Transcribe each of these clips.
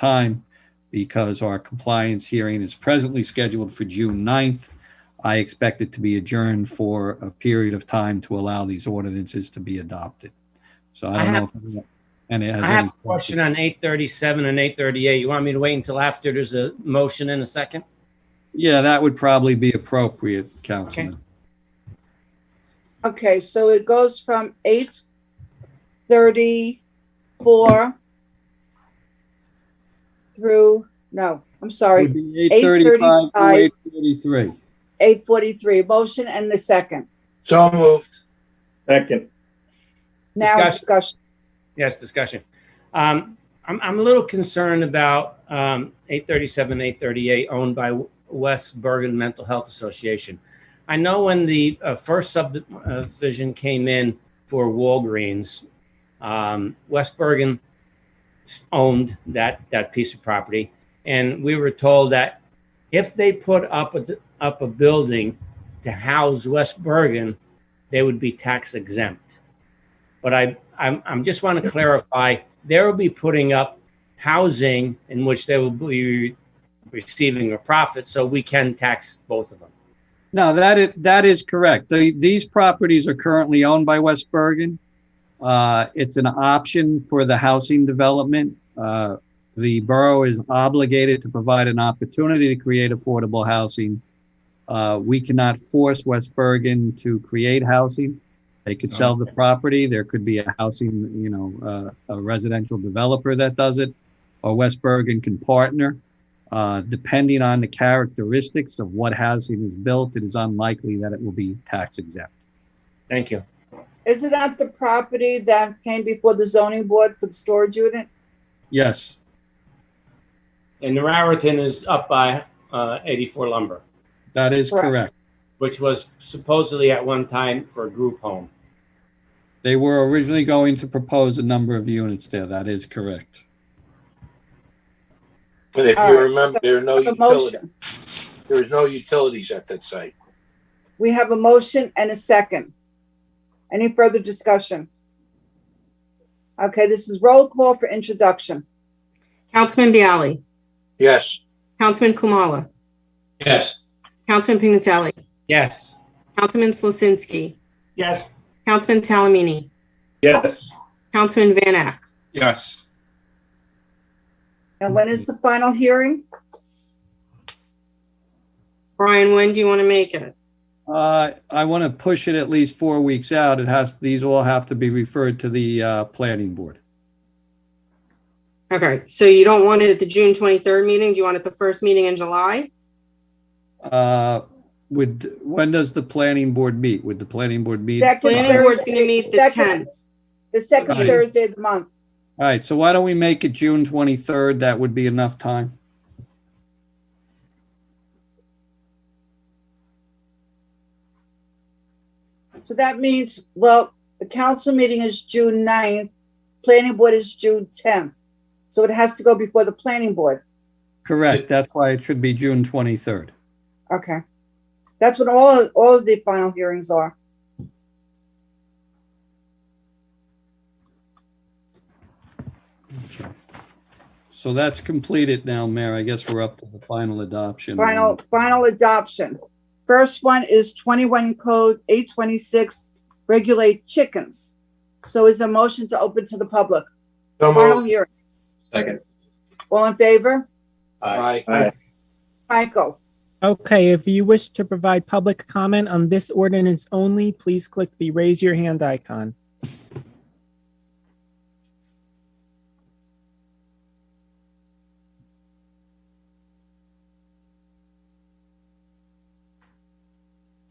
time, because our compliance hearing is presently scheduled for June 9th. I expect it to be adjourned for a period of time to allow these ordinances to be adopted. So I don't know if and it has I have any a question on 837 and 838. You want me to wait until after there's a motion in a second? Yeah, that would probably be appropriate, Councilman. Okay, so it goes from 8:34 through, no, I'm It sorry, would be 8:35 to 8:43. 8:43. Motion and the second. So moved. Second. Now discussion. Yes, discussion. I'm a little concerned about 837, 838 owned by West Bergen Mental Health Association. I know when the first subdivision came in for Walgreens, West Bergen owned that piece of property, and we were told that if they put up a building to house West Bergen, they would be tax exempt. But I'm just want to clarify, they will be putting up housing in which they will be receiving a profit, so we can tax both of them. No, that is correct. These properties are currently owned by West Bergen. It's an option for the housing development. The borough is obligated to provide an opportunity to create affordable housing. We cannot force West Bergen to create housing. They could sell the property. There could be a housing, a residential developer that does it, or West Bergen can partner. Depending on the characteristics of what housing is built, it is unlikely that it will be tax exempt. Thank you. Isn't that the property that came before the zoning board for the storage unit? Yes, And the Raritan is up by 84 Lumber, that is correct. which was supposedly at one time for a group home. They were originally going to propose a number of units there. That is correct. But if you remember, there are no A motion. there is no utilities at that site. We have a motion and a second. Any further discussion? Okay, this is roll call for introduction. Councilman Bialy, Yes. Councilman Kumala, Yes. Councilman Pignatelli, Yes. Councilman Slasinski, Yes. Councilman Talamini, Yes. Councilman Van Ack. Yes. And when is the final hearing? Brian, when do you want to make it? I want to push it at least 4 weeks out. These all have to be referred to the planning board. Okay, so you don't want it at the June 23rd meeting? Do you want it the first meeting in July? When does the planning board meet? Would the planning board meet? Planning board's going to meet the 10th. The second Right. Thursday of the month. All right, so why don't we make it June 23rd? That would be enough time. So that means, well, the council meeting is June 9th, planning board is June 10th. So it has to go before the planning board. Correct. That's why it should be June 23rd. Okay. That's what all of the final hearings are. So that's completed now, Mayor. I guess we're up to the final adoption. Final adoption. First one is 21 code 826, regulate chickens. So is there a motion to open to the public? So Final moved. hearing. Second. All in favor? Aye. Michael? Okay, if you wish to provide public comment on this ordinance only, please click the raise your hand icon.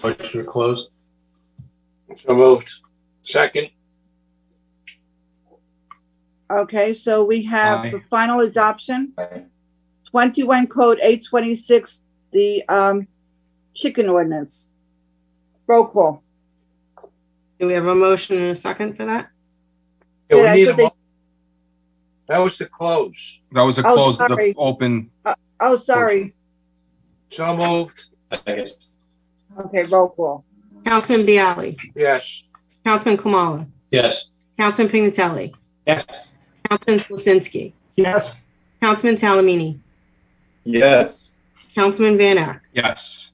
Motion to close. So moved. Second. Okay, so we have Aye. the final adoption. 21 code 826, the chicken ordinance. Roll call. Do we have a motion and a second for that? Yeah, we Yeah, need so a they- that was the close. That was a Oh, close, sorry. the open. Oh, sorry. So moved. Okay, roll call. Councilman Bialy, Yes. Councilman Kumala, Yes. Councilman Pignatelli, Yes. Councilman Slasinski, Yes. Councilman Salamini, Yes. Councilman Van Ack, Yes.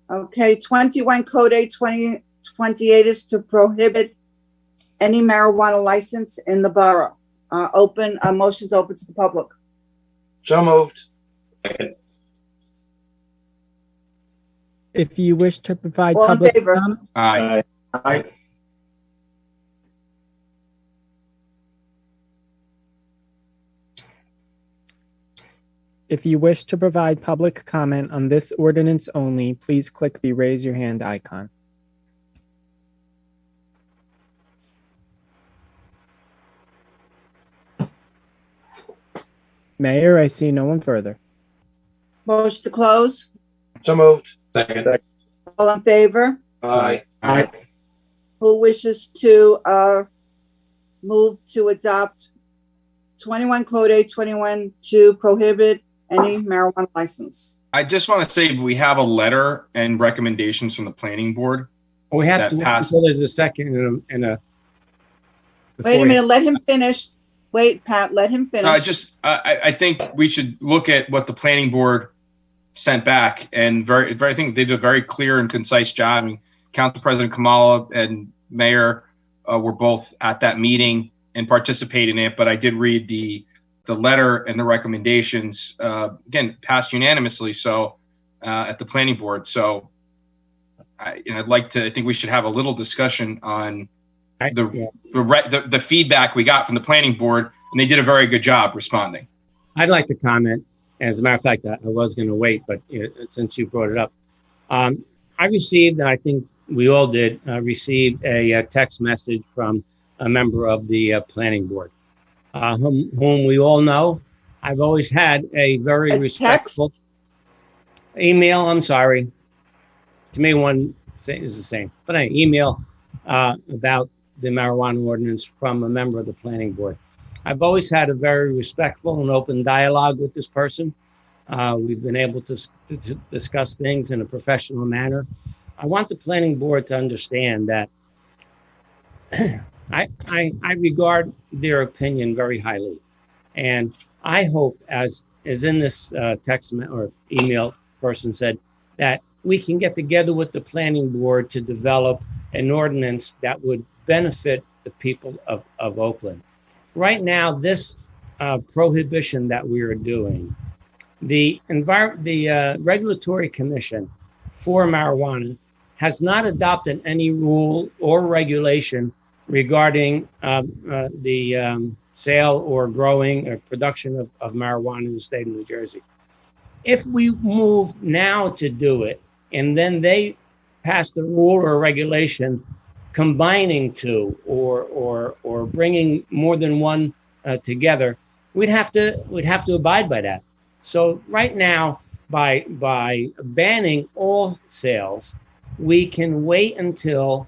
Okay, 21 Code A 2028 is to prohibit any marijuana license in the borough. A motion to open to the public. So moved. Second. If you wish to provide All in public favor? comment, Aye. Aye. if you wish to provide public comment on this ordinance only, please click the raise your hand icon. Mayor, I see no one further. Motion to close. So moved. Second. All in favor? Aye. Aye. Who wishes to move to adopt 21 Code A 21 to prohibit any marijuana license? I just want to say we have a letter and recommendations from the planning board. We have That to wait passed. until there's a second and a. Wait a minute, let him finish. Wait, Pat, let him finish. I think we should look at what the planning board sent back, and I think they did a very clear and concise job. I mean, Council President Kamala and Mayor were both at that meeting and participated in it, but I did read the letter and the recommendations, again, passed unanimously. So at the planning board. So I think we should have a little discussion on the feedback we got from the planning board, and they did a very good job responding. I'd like to comment. As a matter of fact, I was going to wait, but since you brought it up, I received, and I think we all did, received a text message from a member of the planning board, whom we all know. I've always had a very respectful email. I'm sorry. To me, one is the same, but an email about the marijuana ordinance from a member of the planning board. I've always had a very respectful and open dialogue with this person. We've been able to discuss things in a professional manner. I want the planning board to understand that I regard their opinion very highly. And I hope, as is in this text or email person said, that we can get together with the planning board to develop an ordinance that would benefit the people of Oakland. Right now, this prohibition that we are doing, the Regulatory Commission for Marijuana has not adopted any rule or regulation regarding the sale or growing or production of marijuana in the state of New Jersey. If we move now to do it, and then they pass the rule or regulation combining two or bringing more than one together, we'd have to abide by that. So right now, by banning all sales, we can wait until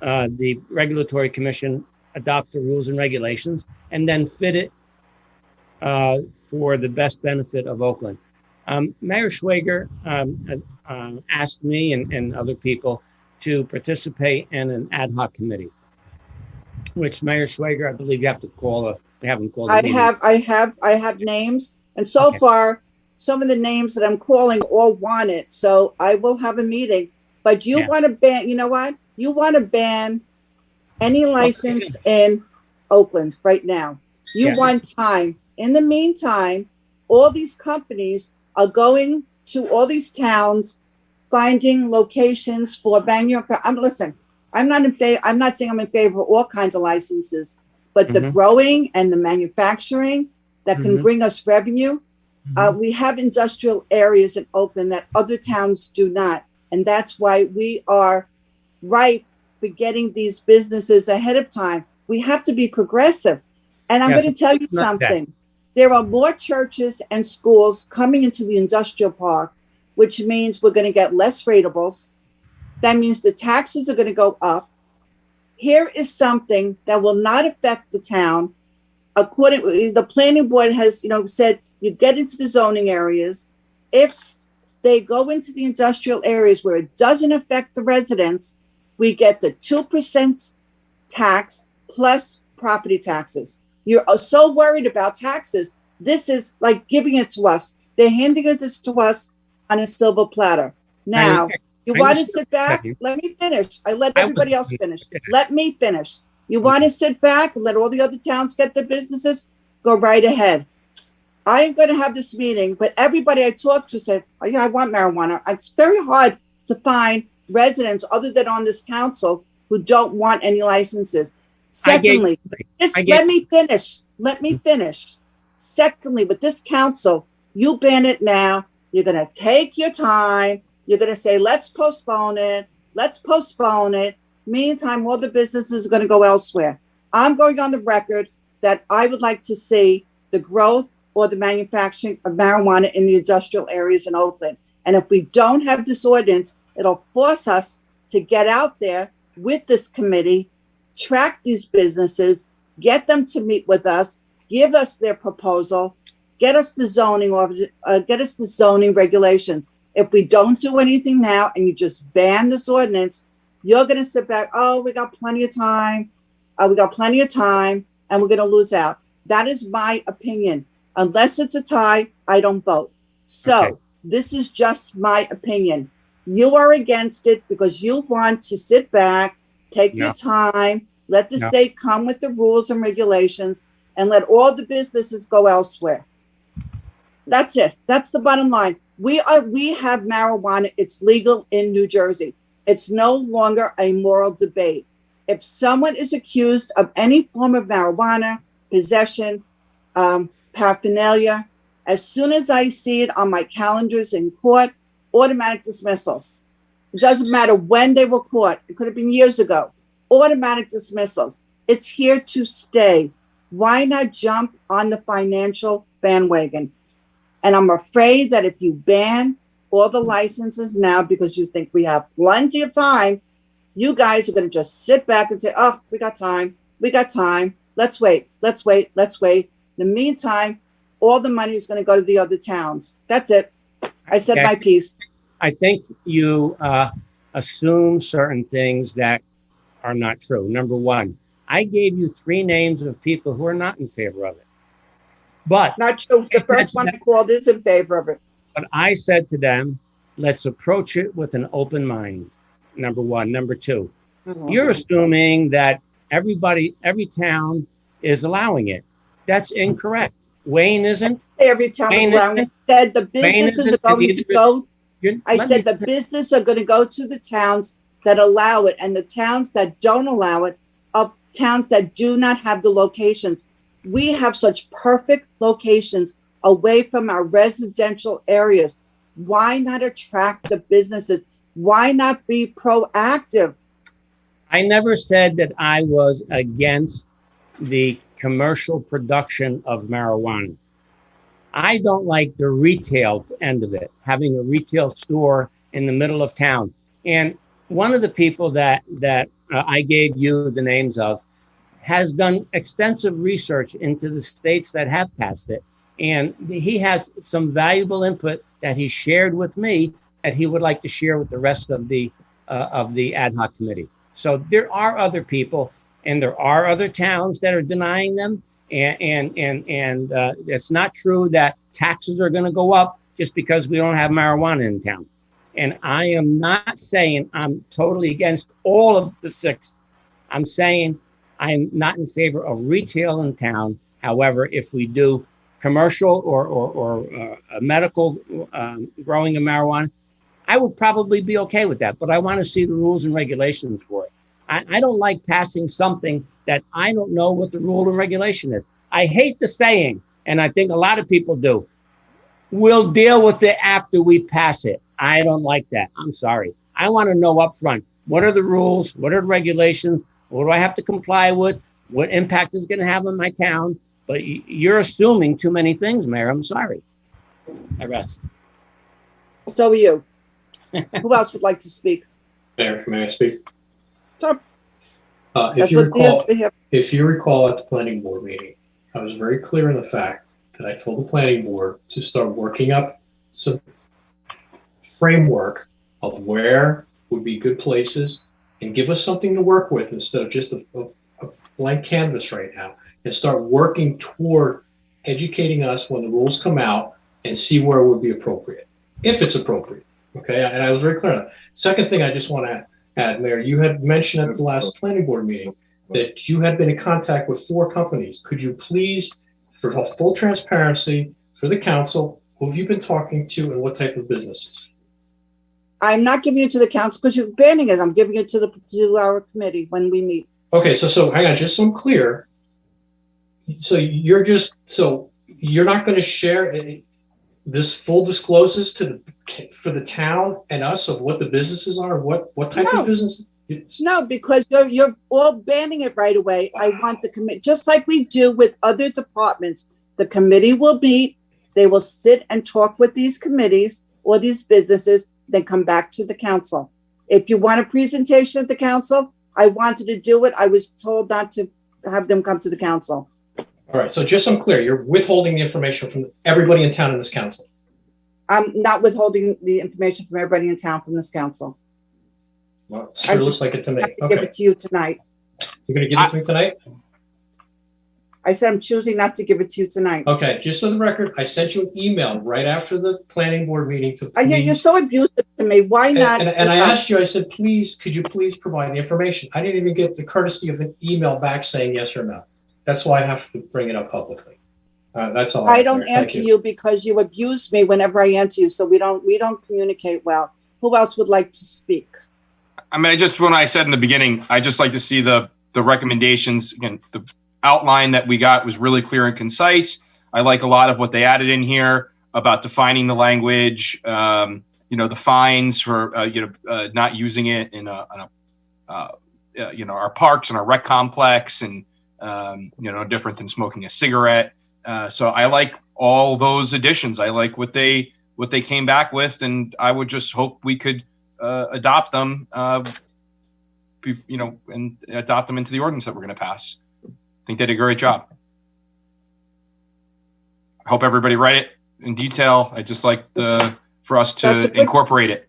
the Regulatory Commission adopts the rules and regulations and then fit it for the best benefit of Oakland. Mayor Schwager asked me and other people to participate in an ad hoc committee, which Mayor Schwager, I believe you have to call we haven't called. I have names, and so far, some of the names that I'm calling all want it. So I will have a meeting. But you want to ban? You know what? You want to ban any license in Oakland right now. You want time. In the meantime, all these companies are going to all these towns, finding locations for listen, I'm not in favor. I'm not saying I'm in favor of all kinds of licenses, but the growing and the manufacturing that can bring us revenue. We have industrial areas in Oakland that other towns do not. And that's why we are ripe for getting these businesses ahead of time. We have to be progressive. And I'm going to tell you something. There are more churches and schools coming into the industrial park, which means we're going to get less ratables. That means the taxes are going to go up. Here is something that will not affect the town. According, the planning board has, said you get into the zoning areas. If they go into the industrial areas where it doesn't affect the residents, we get the 2% tax plus property taxes. You're so worried about taxes, This is like giving it to us. They're handing this to us on a silver platter. Now, you I want to understand sit back? that. Let me finish. I let I everybody was- else finish. yeah. Let me finish. You want to sit back and let all the other towns get their businesses? Go right ahead. I'm going to have this meeting, but everybody I talked to said, oh, yeah, I want marijuana. It's very hard to find residents other than on this council who don't want any licenses. Secondly, let me finish. Let me finish. Secondly, with this council, you ban it now. You're going to take your time. You're going to say, let's postpone it. Let's postpone it. Meantime, all the businesses are going to go elsewhere. I'm going on the record that I would like to see the growth or the manufacturing of marijuana in the industrial areas in Oakland. And if we don't have this ordinance, it'll force us to get out there with this committee, track these businesses, get them to meet with us, give us their proposal, get us the zoning or get us the zoning regulations. If we don't do anything now and you just ban this ordinance, you're going to sit back. Oh, we got plenty of time. And we're going to lose out. That is my opinion. Unless it's a tie, I don't vote. So This is just my opinion. You are against it because you want to sit back, take your time, let the state come with the rules and regulations, and let all the businesses go elsewhere. That's it. That's the bottom line. We have marijuana. It's legal in New Jersey. It's no longer a moral debate. If someone is accused of any form of marijuana, possession, paraphernalia, as soon as I see it on my calendars in court, automatic dismissals. It doesn't matter when they were caught. It could have been years ago. Automatic dismissals. It's here to stay. Why not jump on the financial bandwagon? And I'm afraid that if you ban all the licenses now because you think we have plenty of time, you guys are going to just sit back and say, oh, we got time. Let's wait. In the meantime, all the money is going to go to the other towns. That's it. I said my piece. I think you assume certain things that are not true. Number one, I gave you 3 names of people who are not in favor of it. But not true. The first one I called is in favor of it. But I said to them, let's approach it with an open mind. Number one. Number two, you're assuming that every town is allowing it. That's incorrect. Wayne isn't. Every town is allowing it. Said the businesses are going to go. I said the business are going to go to the towns that allow it, and the towns that don't allow it are towns that do not have the locations. We have such perfect locations away from our residential areas. Why not attract the businesses? Why not be proactive? I never said that I was against the commercial production of marijuana. I don't like the retail end of it, having a retail store in the middle of town. And one of the people that I gave you the names of has done extensive research into the states that have passed it. And he has some valuable input that he shared with me that he would like to share with the rest of the ad hoc committee. So there are other people and there are other towns that are denying them. And it's not true that taxes are going to go up just because we don't have marijuana in town. And I am not saying I'm totally against all of the 6. I'm saying I'm not in favor of retail in town. However, if we do commercial or medical growing of marijuana, I would probably be okay with that. But I want to see the rules and regulations for it. I don't like passing something that I don't know what the rule and regulation is. I hate the saying, and I think a lot of people do, we'll deal with it after we pass it. I don't like that. I'm sorry. I want to know up front, what are the rules? What are the regulations? What do I have to comply with? What impact is going to have on my town? But you're assuming too many things, Mayor. I'm sorry. I rest. So are you. Who else would like to speak? Mayor, may I speak? Sure. If you recall at the planning board meeting, I was very clear in the fact that I told the planning board to start working up some framework of where would be good places and give us something to work with instead of just a blank canvas right now, and start working toward educating us when the rules come out and see where it would be appropriate, if it's appropriate. Okay, and I was very clear on that. Second thing I just want to add, Mayor, you had mentioned at the last planning board meeting that you had been in contact with 4 companies. Could you please, for full transparency for the council, who have you been talking to and what type of businesses? I'm not giving it to the council because you're banning it. I'm giving it to our committee when we meet. Okay, so hang on, just so I'm clear. So you're not going to share this full discloses for the town and us of what the businesses are, what type of business? No, because you're all banning it right away. I want the committee, just like we do with other departments. The committee will meet. They will sit and talk with these committees or these businesses, then come back to the council. If you want a presentation at the council, I wanted to do it. I was told not to have them come to the council. All right, so just so I'm clear, you're withholding the information from everybody in town in this council. I'm not withholding the information from everybody in town from this council. Well, it sure looks like it to me. Okay. Give it to you tonight. You're going to give it to me tonight? I said I'm choosing not to give it to you tonight. Okay, just so the record, I sent you an email right after the planning board meeting to please. You're so abusive to me. Why not? And I asked you, I said, please, could you please provide the information? I didn't even get the courtesy of an email back saying yes or no. That's why I have to bring it up publicly. That's all. I don't answer you because you abuse me whenever I answer you. So we don't communicate well. Who else would like to speak? I mean, when I said in the beginning, I just like to see the recommendations. Again, the outline that we got was really clear and concise. I like a lot of what they added in here about defining the language, the fines for, not using it in our parks and our rec complex and, different than smoking a cigarette. So I like all those additions. I like what they came back with, and I would just hope we could adopt them, and adopt them into the ordinance that we're going to pass. I think they did a great job. I hope everybody read it in detail. I just like for us to incorporate it.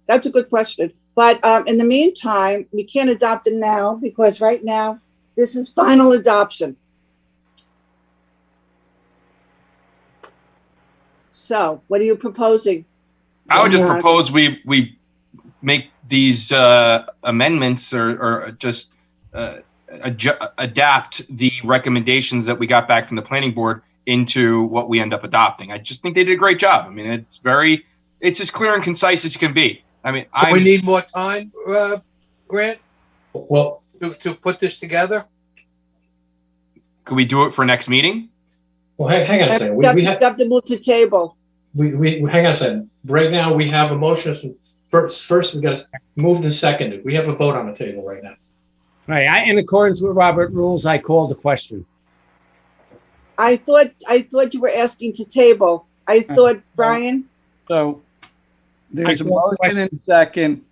That's a good question. But in the meantime, we can't adopt it now because right now this is final adoption. So what are you proposing? I would just propose we make these amendments or just adapt the recommendations that we got back from the planning board into what we end up adopting. I just think they did a great job. I mean, it's as clear and concise as it can be. I mean, we need more time, Grant, well, to put this together. Could we do it for next meeting? Well, hang on a second. We have to move to table. We hang on a second. Right now, we have a motion. First, we got to move and seconded. We have a vote on the table right now. Right. In accordance with Robert rules, I called the question. I thought you were asking to table. I thought, Brian. So there's a motion and second.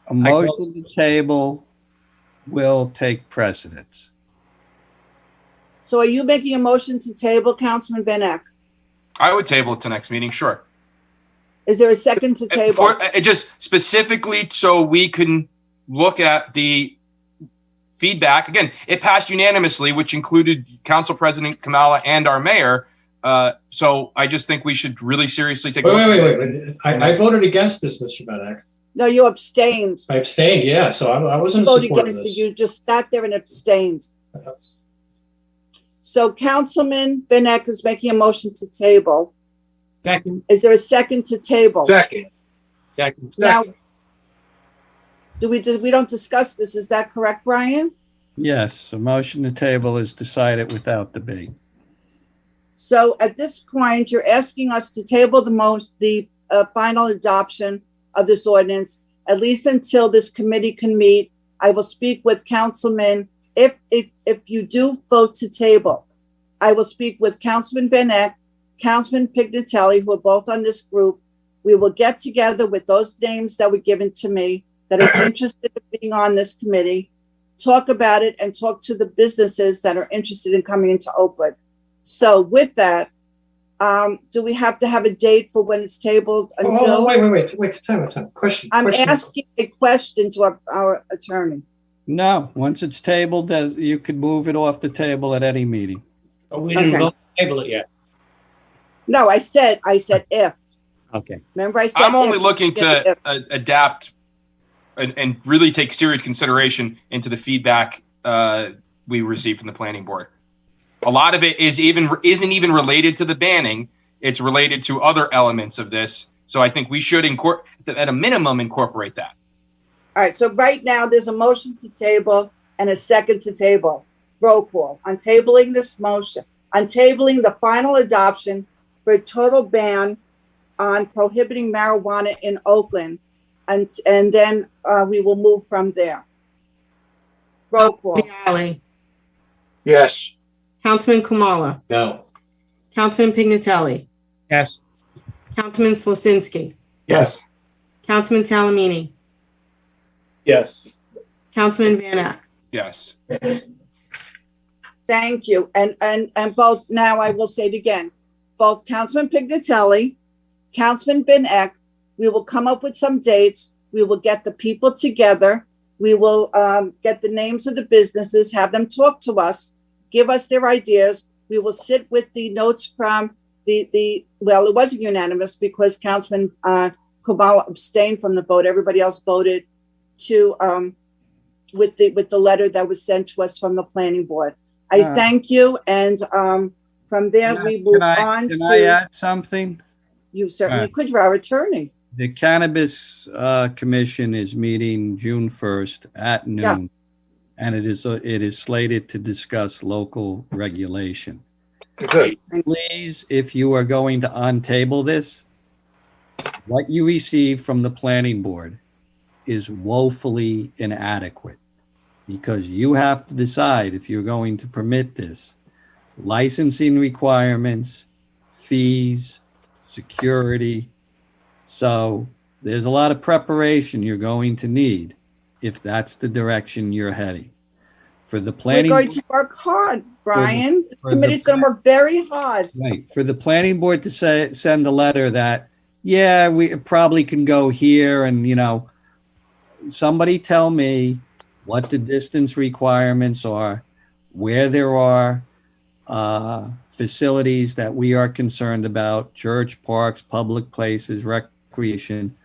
A motion to table will take precedence. So are you making a motion to table, Councilman Van Eck? I would table it to next meeting, sure. Is there a second to table? Just specifically so we can look at the feedback. Again, it passed unanimously, which included Council President Kamala and our mayor. So I just think we should really seriously take a look. Wait. I voted against this, Mr. Van Eck. No, you abstained. I abstained, yeah. So I wasn't voted supporting against this. it. You just sat there and abstained. So Councilman Van Eck is making a motion to table. Second. Is there a second to table? Second. Now, we don't discuss this. Is that correct, Brian? Yes, a motion to table is decided without debate. So at this point, you're asking us to table the final adoption of this ordinance, at least until this committee can meet. I will speak with Councilman. If you do vote to table, I will speak with Councilman Van Eck, Councilman Pignatelli, who are both on this group. We will get together with those names that were given to me that are interested in being on this committee, talk about it, and talk to the businesses that are interested in coming into Oakland. So with that, do we have to have a date for when it's tabled until? Wait, time. Question. I'm asking a question to our attorney. No, once it's tabled, you could move it off the table at any meeting. We didn't vote to table it yet. No, I said if. Okay. Remember I said I'm only if. looking Yeah, to if. adapt and really take serious consideration into the feedback we received from the planning board. A lot of it isn't even related to the banning. It's related to other elements of this. So I think we should at a minimum incorporate that. All right, so right now there's a motion to table and a second to table. Roll call on tabling this motion, on tabling the final adoption for a total ban on prohibiting marijuana in Oakland. And then we will move from there. Roll call. Bialy, Yes. Councilman Kamala, No. Councilman Pignatelli, Yes. Councilman Slasinski, Yes. Councilman Talamini, Yes. Councilman Van Eck. Yes. Thank you. And both, now I will say it again, both Councilman Pignatelli, Councilman Ben Eck, we will come up with some dates. We will get the people together. We will get the names of the businesses, have them talk to us, give us their ideas. We will sit with the notes from well, it wasn't unanimous because Councilman Kamala abstained from the vote. Everybody else voted to with the letter that was sent to us from the planning board. I thank you, and from there we move on Can to. I add something? You certainly could, you're our attorney. The Cannabis Commission is meeting June 1st at noon, and it is slated to discuss local regulation. Good. Please, if you are going to untable this, what you receive from the planning board is woefully inadequate, because you have to decide if you're going to permit this. Licensing requirements, fees, security. So there's a lot of preparation you're going to need if that's the direction you're heading. For the planning, We're going to work hard, Brian. This for the- committee's going to work very hard. right, for the planning board to send a letter that, yeah, we probably can go here, and somebody tell me what the distance requirements are, where there are facilities that we are concerned about, church, parks, public places, recreation,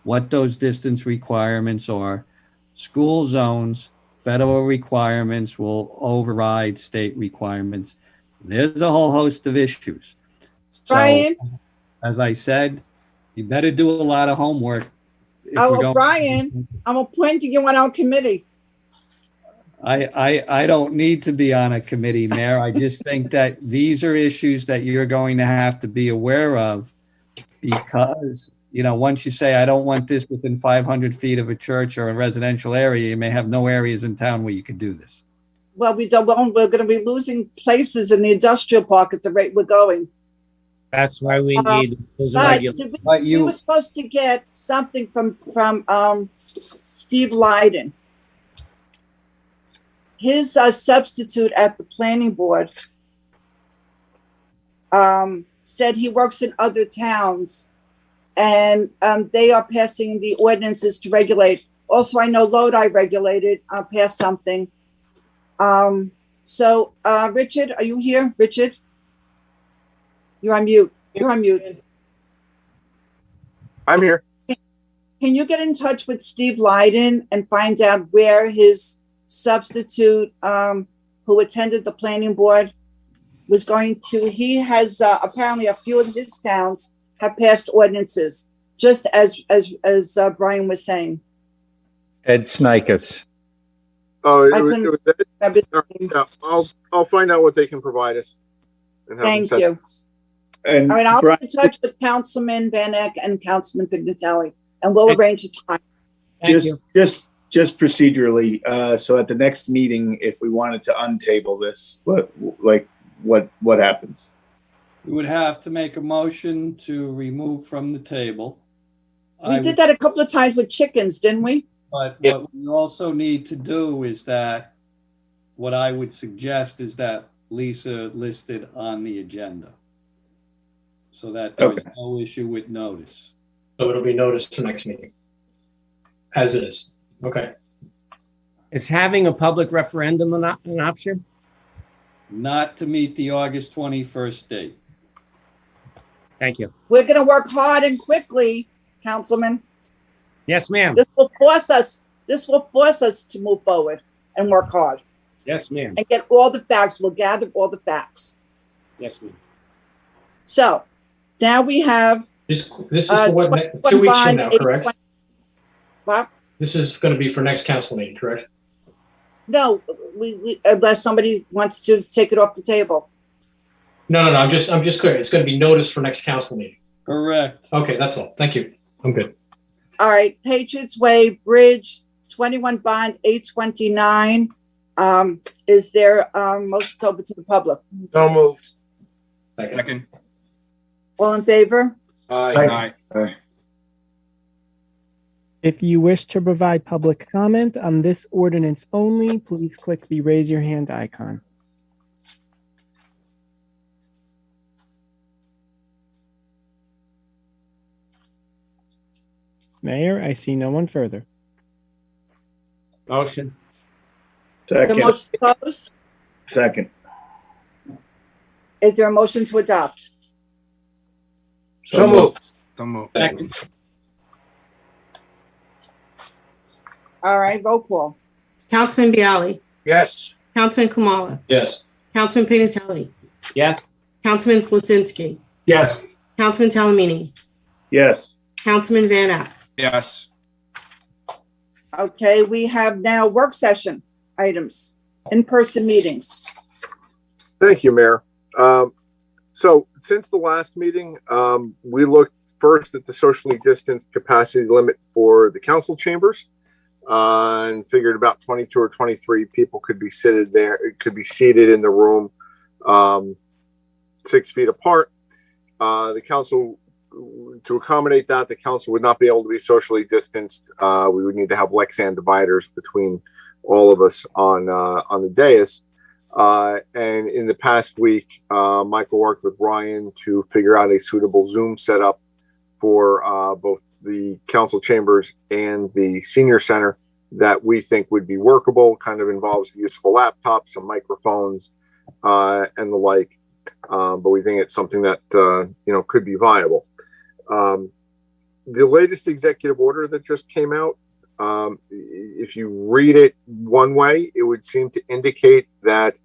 what those distance requirements are. School zones, federal requirements will override state requirements. There's a whole host of issues. So, Brian? as I said, you better do a lot of homework. if we're going- Brian, I'm appointing you on our committee. I don't need to be on a committee, Mayor. I just think that these are issues that you're going to have to be aware of, because, once you say, I don't want this within 500 feet of a church or a residential area, you may have no areas in town where you could do this. Well, we're going to be losing places in the industrial park at the rate we're going. That's why we need those But regulations. we were supposed to get something from Steve Lyden. His substitute at the planning board said he works in other towns, and they are passing the ordinances to regulate. Also, I know Lodi regulated, passed something. So Richard, are you here? Richard? You're on mute. You're on mute. I'm here. Can you get in touch with Steve Lyden and find out where his substitute who attended the planning board was going to? He has apparently a few of his towns have passed ordinances, just as Brian was saying. Ed Snikus. Oh, I it was couldn't that? remember All his name. right, yeah, I'll find out what they can provide us. And have them Thank send- you. And All right, I'll Brian, be in touch with Councilman Van Eck and Councilman Pignatelli, and we'll arrange a time. Thank you. just procedurally, so at the next meeting, if we wanted to untable this, what happens? We would have to make a motion to remove from the table. We did that a couple of times with chickens, didn't we? But Yeah. what we also need to do is that, what I would suggest is that Lisa listed on the agenda, so that there's Okay. no issue with notice. So it'll be noticed for next meeting. As is. Okay. Is having a public referendum an option? Not to meet the August 21st date. Thank you. We're gonna work hard and quickly, Councilman. Yes, ma'am. This will force us to move forward and work hard Yes, ma'am. and get all the facts. We'll gather all the facts. Yes, ma'am. So now we have This is for what, 2 weeks from now, correct? What? This is going to be for next council meeting, correct? No, we unless somebody wants to take it off the table. No. I'm just clear. It's going to be noticed for next council meeting. Correct. Okay, that's all. Thank you. I'm good. All right, Patriots Way Bridge, 21 bond, 829. Is there motion open to the public? So moved. Second. All in favor? Aye. Aye. If you wish to provide public comment on this ordinance only, please click the raise your hand icon. Mayor, I see no one further. Motion. The Second, motion closed. second. Is there a motion to adopt? So moved. So moved. Second. All right, roll call. Councilman Bialy, Yes. Councilman Kamala, Yes. Councilman Pinatelli, Yes. Councilman Slasinski, Yes. Councilman Talamini, Yes. Councilman Van Ack. Yes. Okay, we have now work session items, in-person meetings. Thank you, Mayor. So since the last meeting, we looked first at the socially distanced capacity limit for the council chambers and figured about 22 or 23 people could be seated there. It could be seated in the room 6 feet apart. The council, to accommodate that, the council would not be able to be socially distanced. We would need to have Lexan dividers between all of us on the dais. And in the past week, Michael worked with Ryan to figure out a suitable Zoom setup for both the council chambers and the senior center that we think would be workable. Kind of involves the use of a laptop, some microphones, and the like. But we think it's something that could be viable. The latest executive order that just came out, if you read it one way, it would seem to indicate that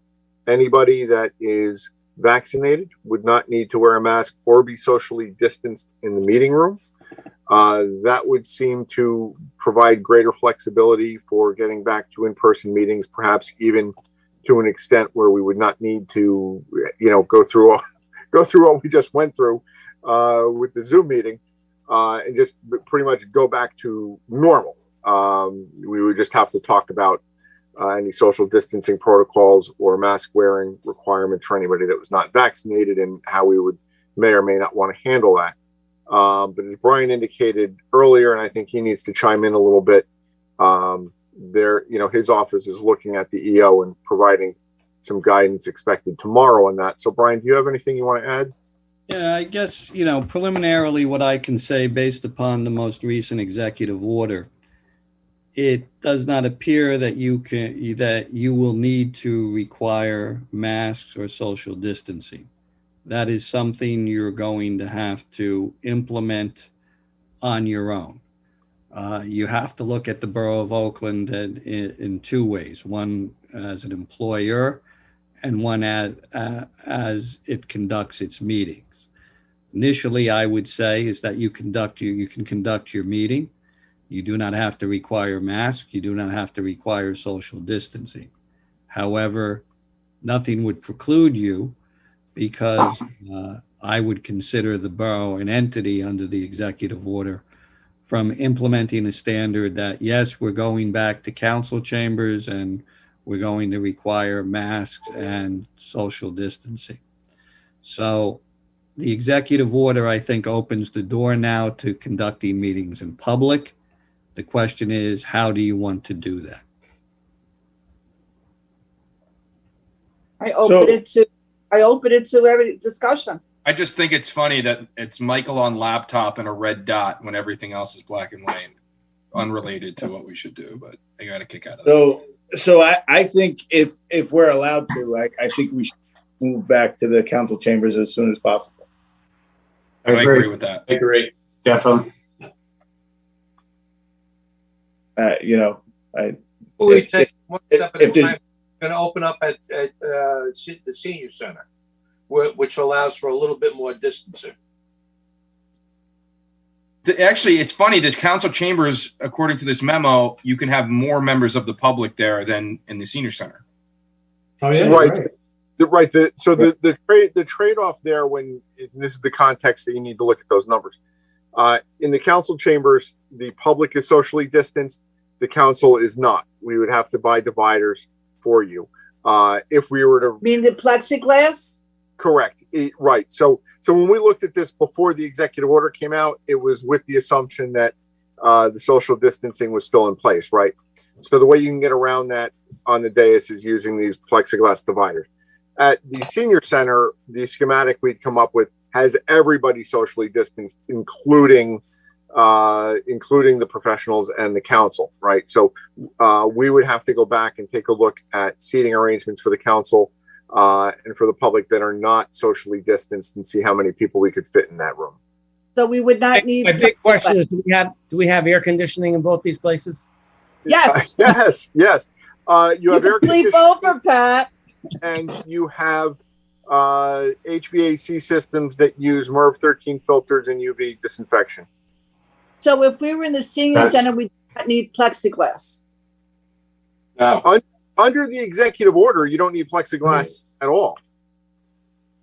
anybody that is vaccinated would not need to wear a mask or be socially distanced in the meeting room. That would seem to provide greater flexibility for getting back to in-person meetings, perhaps even to an extent where we would not need to, go through what we just went through with the Zoom meeting, and just pretty much go back to normal. We would just have to talk about any social distancing protocols or mask wearing requirements for anybody that was not vaccinated, and how we may or may not want to handle that. But as Brian indicated earlier, and I think he needs to chime in a little bit, his office is looking at the EO and providing some guidance expected tomorrow on that. So Brian, do you have anything you want to add? Yeah, I guess, preliminarily what I can say based upon the most recent executive order, it does not appear that you will need to require masks or social distancing. That is something you're going to have to implement on your own. You have to look at the Borough of Oakland in two ways: one as an employer, and one as it conducts its meetings. Initially, I would say is that you can conduct your meeting. You do not have to require masks. You do not have to require social distancing. However, nothing would preclude you, because I would consider the borough an entity under the executive order, from implementing a standard that, yes, we're going back to council chambers and we're going to require masks and social distancing. So the executive order, I think, opens the door now to conducting meetings in public. The question is, how do you want to do that? I open it to every discussion. I just think it's funny that it's Michael on laptop and a red dot when everything else is black and white, unrelated to what we should do, but I got a kick out of that. So I think if we're allowed to, I think we should move back to the council chambers as soon as possible. I agree with that. I agree. Definitely. You know, We If- take one if- step at if a there's- time. Going to open up at the senior center, which allows for a little bit more distancing. Actually, it's funny that council chambers, according to this memo, you can have more members of the public there than in the senior center. Oh, yeah. Right. The trade-off there, when and this is the context that you need to look at those numbers. In the council chambers, the public is socially distanced. The council is not. We would have to buy dividers for you. If we were to You mean the plexiglass? correct, right. So when we looked at this before the executive order came out, it was with the assumption that the social distancing was still in place, right? So the way you can get around that on the dais is using these plexiglass dividers. At the senior center, the schematic we'd come up with has everybody socially distanced, including the professionals and the council, right? So we would have to go back and take a look at seating arrangements for the council and for the public that are not socially distanced and see how many people we could fit in that room. So we would not need. My big question is, do we have air conditioning in both these places? Yes. Yes. You have can air sleep conditioning over, Pat. and you have HVAC systems that use MERV 13 filters and UV disinfection. So if we were in the senior Yes. center, we would need plexiglass. Now, Under the executive order, you don't need plexiglass at all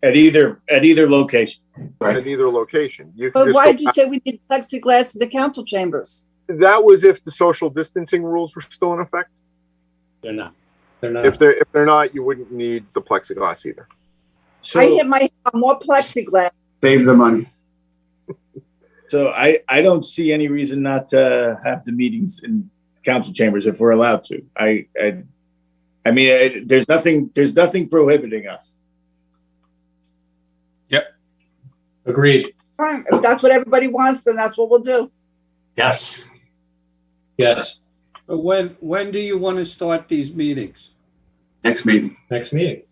at either location. at either location. You can But just why go did you back. say we need plexiglass in the council chambers? That was if the social distancing rules were still in effect. They're not. They're not. If they're not, you wouldn't need the plexiglass either. So I hit my head on more plexiglass. save the money. So I don't see any reason not to have the meetings in council chambers if we're allowed to. I mean, there's nothing prohibiting us. Agreed. Fine. If that's what everybody wants, then that's what we'll do. Yes. Yes. But when do you want to start these meetings? Next meeting. Next meeting.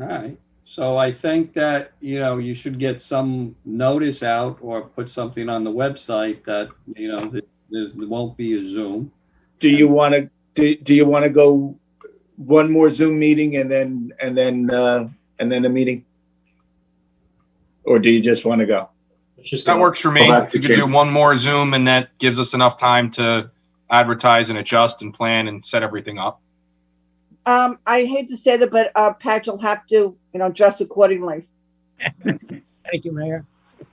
All right. So I think that, you should get some notice out or put something on the website that, there won't be a Zoom. Do you want to go one more Zoom meeting and then a meeting? Or do you just want to go? Let's just That go. works for me. Go back to You could do chamber. one more Zoom, and that gives us enough time to advertise and adjust and plan and set everything up. I hate to say that, but Pat, you'll have to, dress accordingly. Thank you, Mayor.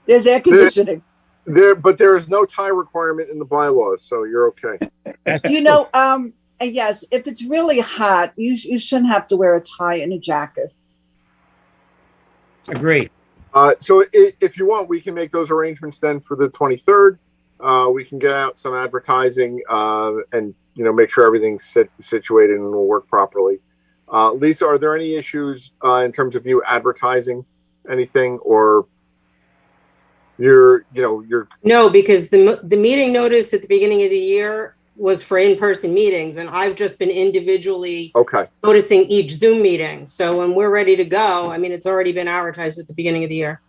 There's air conditioning. But there is no tie requirement in the bylaws, so you're okay. And yes, if it's really hot, you shouldn't have to wear a tie and a jacket. Agreed. So if you want, we can make those arrangements then for the 23rd. We can get out some advertising and make sure everything's situated and will work properly. Lisa, are there any issues in terms of you advertising anything, or you're No, because the meeting notice at the beginning of the year was for in-person meetings, and I've just been individually okay? noticing each Zoom meeting. So when we're ready to go, I mean, it's already been advertised at the beginning of the year.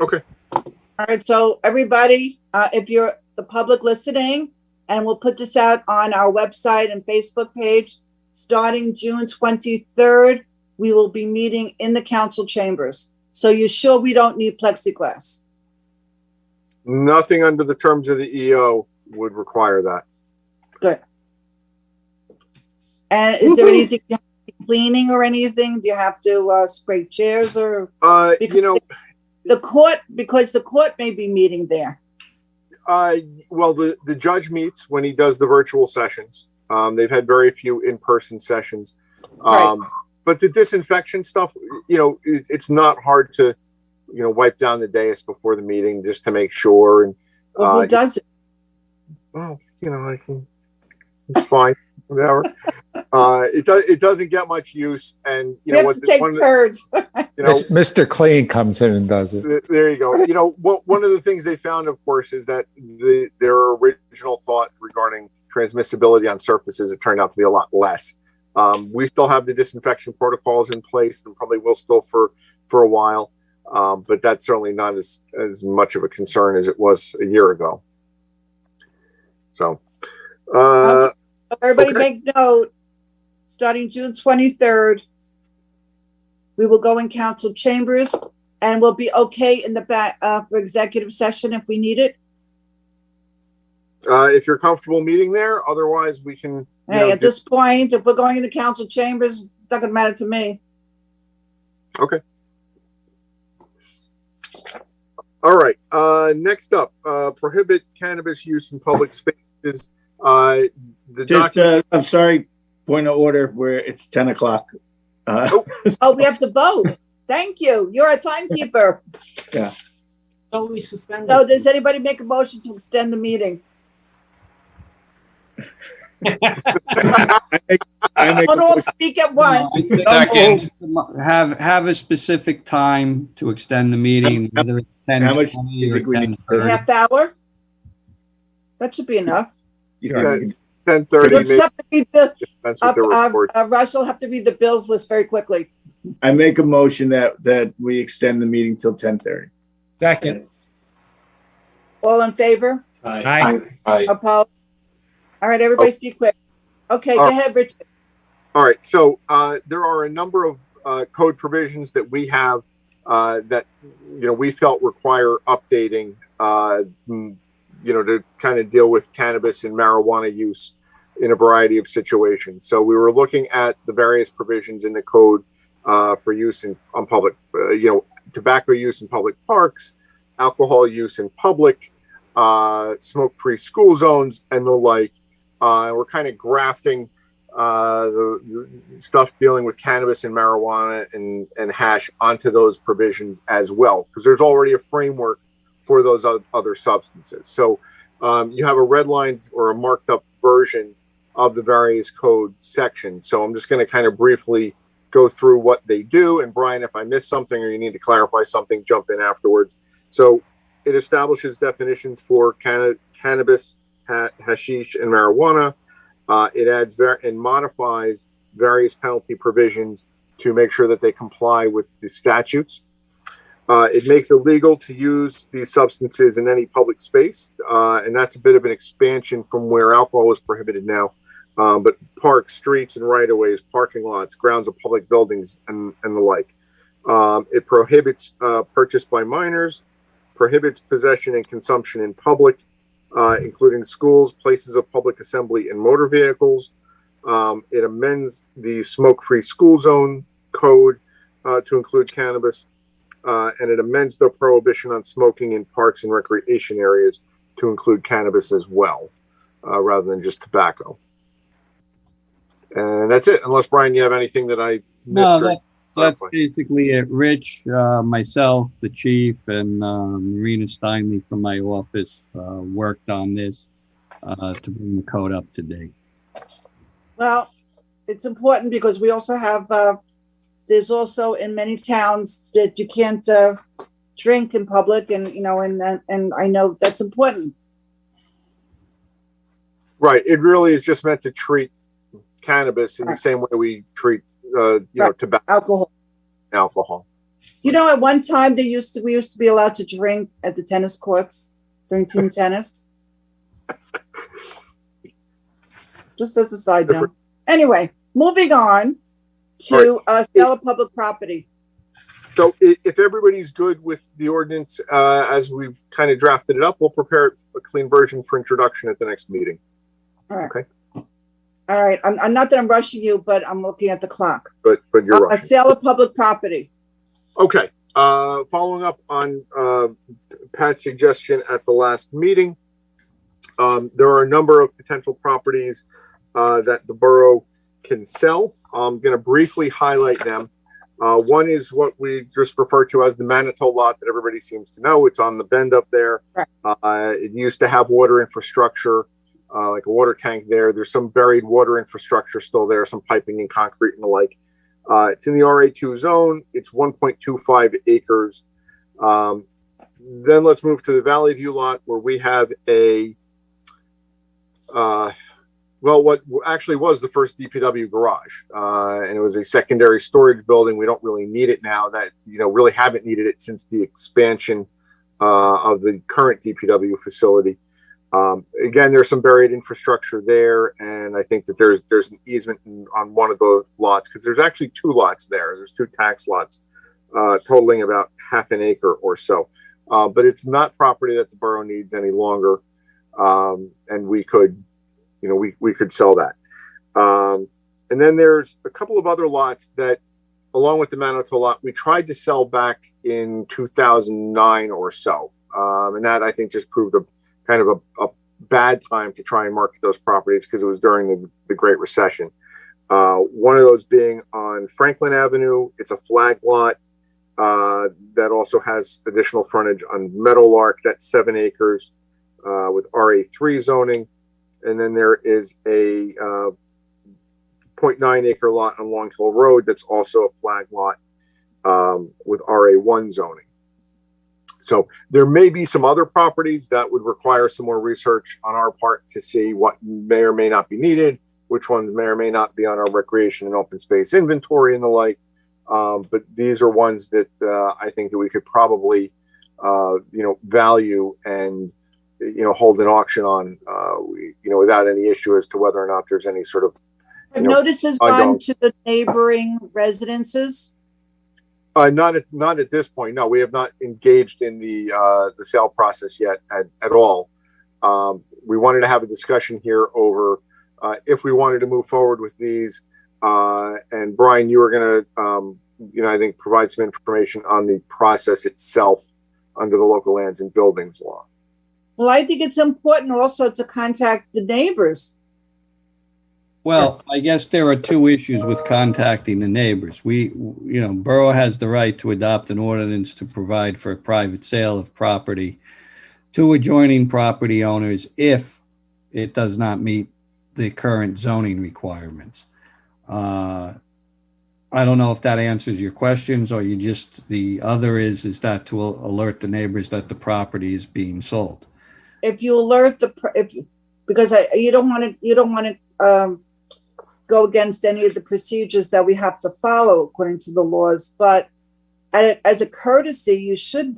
Okay. All right. So everybody, if you're the public listening, and we'll put this out on our website and Facebook page, starting June 23rd, we will be meeting in the council chambers. So you're sure we don't need plexiglass? Nothing under the terms of the EO would require that. Good. And is there anything you have to be cleaning or anything? Do you have to scrape chairs or because the court may be meeting there? Well, the judge meets when he does the virtual sessions. They've had very few in-person sessions. Right. But the disinfection stuff, it's not hard to, wipe down the dais before the meeting just to make sure. And Well, who does it? well, I can. It's fine, whatever. It doesn't get much use, and We have to take turns. Mr. Clean comes in and does it. There you go. One of the things they found, of course, is that their original thought regarding transmissibility on surfaces, it turned out to be a lot less. We still have the disinfection protocols in place and probably will still for a while. But that's certainly not as much of a concern as it was a year ago. So, everybody okay. make note, starting June 23rd, we will go in council chambers and we'll be okay in the back for executive session if we need it. If you're comfortable meeting there, otherwise we can. Hey, at this point, if we're going into council chambers, it doesn't matter to me. Okay. All right. Next up, prohibit cannabis use in public spaces. I'm sorry, point of order, where it's 10 o'clock. Oh, we have to vote. Thank you. You're a timekeeper. Yeah. So we suspended. So does anybody make a motion to extend the meeting? Don't all speak at once. Second. Have a specific time to extend the meeting, whether it's 10, How much 20, do you or think we need 10. to- Half hour? That should be enough. You think- 10:30. We'll just have to read the, That's what they report. Russ will have to read the bills list very quickly. I make a motion that we extend the meeting till 10:30. Second. All in favor? Aye. Opposed? All right, everybody speak quick. Okay, go ahead, Richard. All right. So there are a number of code provisions that we have that we felt require updating. To kind of deal with cannabis and marijuana use in a variety of situations. So we were looking at the various provisions in the code for use on public, tobacco use in public parks, alcohol use in public, smoke-free school zones, and the like. We're kind of grafting the stuff dealing with cannabis and marijuana and hash onto those provisions as well, because there's already a framework for those other substances. So you have a redlined or a marked up version of the various code sections. So I'm just going to kind of briefly go through what they do. And Brian, if I miss something or you need to clarify something, jump in afterwards. So it establishes definitions for cannabis, hashish, and marijuana. It adds and modifies various penalty provisions to make sure that they comply with the statutes. It makes it legal to use these substances in any public space, and that's a bit of an expansion from where alcohol is prohibited now. But parks, streets, and right-of-ways, parking lots, grounds of public buildings, and the like. It prohibits purchase by minors, prohibits possession and consumption in public, including schools, places of public assembly, and motor vehicles. It amends the smoke-free school zone code to include cannabis. And it amends the prohibition on smoking in parks and recreation areas to include cannabis as well, rather than just tobacco. And that's it, unless, Brian, you have anything that I missed. No, that's basically it. Rich, myself, the chief, and Marina Steinley from my office worked on this to bring the code up to date. Well, it's important because we also have there's also in many towns that you can't drink in public, and and I know that's important. Right. It really is just meant to treat cannabis in the same way we treat tobacco, alcohol. At one time we used to be allowed to drink at the tennis courts during team tennis. Just as a side note. Anyway, moving on to sale of public property. So if everybody's good with the ordinance as we've kind of drafted it up, we'll prepare a clean version for introduction at the next meeting. All right. Okay. All right. I'm not that I'm rushing you, but I'm looking at the clock. But you're right. A sale of public property. Okay. Following up on Pat's suggestion at the last meeting, there are a number of potential properties that the borough can sell. I'm going to briefly highlight them. One is what we just refer to as the Manitou lot that everybody seems to know. It's on the bend up there. Right. It used to have water infrastructure, like a water tank there. There's some buried water infrastructure still there, some piping and concrete and the like. It's in the RA2 zone. It's 1.25 acres. Then let's move to the Valley View lot where we have a well, what actually was the first DPW garage, and it was a secondary storage building. We don't really need it now. That really haven't needed it since the expansion of the current DPW facility. Again, there's some buried infrastructure there, and I think that there's an easement on one of those lots because there's actually two lots there. There's two tax lots totaling about half an acre or so, but it's not property that the borough needs any longer, and we could. We could sell that. And then there's a couple of other lots that, along with the Manitou lot, we tried to sell back in 2009 or so. And that, I think, just proved a kind of a bad time to try and market those properties because it was during the Great Recession. One of those being on Franklin Avenue. It's a flag lot that also has additional frontage on Meadowlark. That's 7 acres with RA3 zoning. And then there is a 0.9 acre lot on Long Hill Road that's also a flag lot with RA1 zoning. So there may be some other properties that would require some more research on our part to see what may or may not be needed, which ones may or may not be on our recreation and open space inventory and the like. But these are ones that I think that we could probably, value and hold an auction on, without any issue as to whether or not there's any sort of. Have notices gone to the neighboring residences? Not at this point. No, we have not engaged in the sale process yet at all. We wanted to have a discussion here over if we wanted to move forward with these. And Brian, you were going to, I think, provide some information on the process itself under the local lands and buildings law. Well, I think it's important also to contact the neighbors. Well, I guess there are two issues with contacting the neighbors. Borough has the right to adopt an ordinance to provide for a private sale of property to adjoining property owners if it does not meet the current zoning requirements. I don't know if that answers your questions, or the other is that to alert the neighbors that the property is being sold. If you alert because you don't want to go against any of the procedures that we have to follow according to the laws, but as a courtesy, we should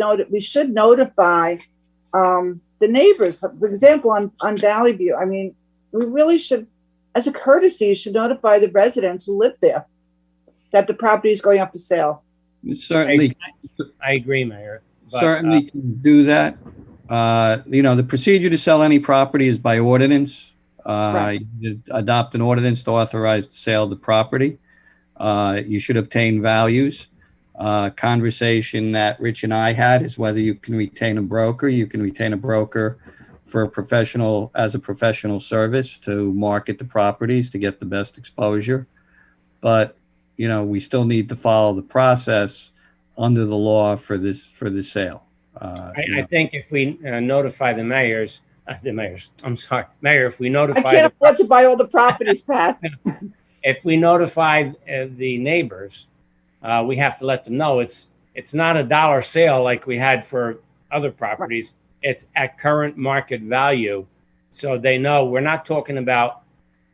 notify the neighbors. For example, on Valley View, I mean, we really should, as a courtesy, you should notify the residents who live there that the property is going up for sale. Certainly, I agree, Mayor. But, certainly can do that. The procedure to sell any property is by ordinance. Right. You adopt an ordinance to authorize the sale of the property. You should obtain values. Conversation that Rich and I had is whether you can retain a broker. You can retain a broker for as a professional service to market the properties to get the best exposure. But, we still need to follow the process under the law for the sale. I think if we notify the mayors, I'm sorry, Mayor, if we notify. I can't afford to buy all the properties, Pat. If we notify the neighbors, we have to let them know it's not a dollar sale like we had for other properties. Right. It's at current market value. So they know we're not talking about